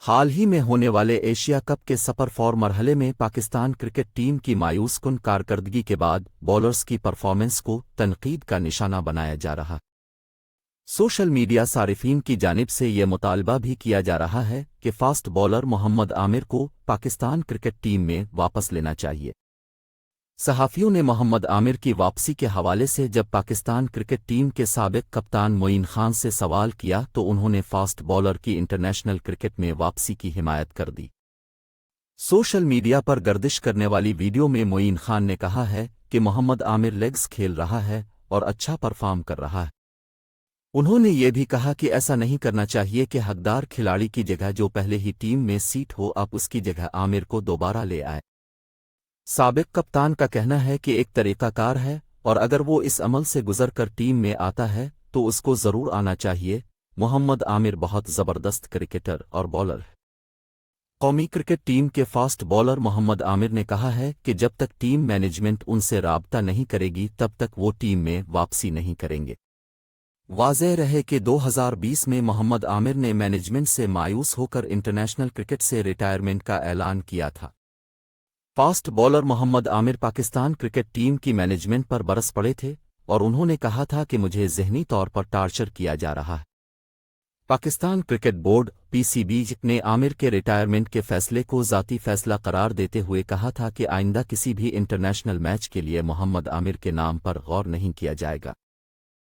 حال ہی میں ہونے والے ایشیا کپ کے سپر 4 مرحلے میں پاکستان کرکٹ ٹیم کی مایوس کن کارکردگی کے بعد بولرز کی پرفارمنس کو تنقید کا نشانہ بنایا جا رہا۔ سوشل میڈیا صارفین کی جانب سے یہ مطالبہ بھی کیا جا رہا ہے کہ فاسٹ بولر محمد عامر کو پاکستان کرکٹ ٹیم میں واپس لینا چاہیے۔ صحافیوں نے محمد عامر کی واپسی کے حوالے سے جب پاکستان کرکٹ ٹیم کے سابق کپتان معین خان سے سوال کیا تو انہوں نے فاسٹ بولر کی انٹرنیشنل کرکٹ میں واپسی کی حمایت کر دی۔ سوشل میڈیا پر گردش کرنے والی ویڈیو میں معین خان نے کہا ہے کہ محمد عامر لیگز کھیل رہا ہے اور اچھا پرفارم کر رہا ہے۔ انہوں نے یہ بھی کہا کہ ایسا نہیں کرنا چاہیے کہ حقدار کھلاڑی کی جگہ جو پہلے ہی ٹیم میں سیٹ ہو اب اس کی جگہ عامر کو دوبارہ لے آئے۔ سابق کپتان کا کہنا ہے کہ ایک طریقہ کار ہے اور اگر وہ اس عمل سے گزر کر ٹیم میں آتا ہے تو اس کو ضرور آنا چاہیے۔ محمد عامر بہت زبردست کرکٹر اور بولر ہے۔ قومی کرکٹ ٹیم کے فاسٹ بولر محمد عامر نے کہا ہے کہ جب تک ٹیم مینجمنٹ ان سے رابطہ نہیں کرے گی تب تک وہ ٹیم میں واپسی نہیں کریں گے۔ واضح رہے کہ 2020 میں محمد عامر نے مینجمنٹ سے مایوس ہو کر انٹرنیشنل کرکٹ سے ریٹائرمنٹ کا اعلان کیا تھا۔ فاسٹ بولر محمد عامر پاکستان کرکٹ ٹیم کی مینجمنٹ پر برس پڑے تھے اور انہوں نے کہا تھا کہ مجھے ذہنی طور پر ٹارچر کیا جا رہا ہے۔ پاکستان کرکٹ بورڈ (PCB) نے عامر کے ریٹائرمنٹ کے فیصلے کو ذاتی فیصلہ قرار دیتے ہوئے کہا تھا کہ آئندہ کسی بھی انٹرنیشنل میچ کے لیے محمد عامر کے نام پر غور نہیں کیا جائے گا۔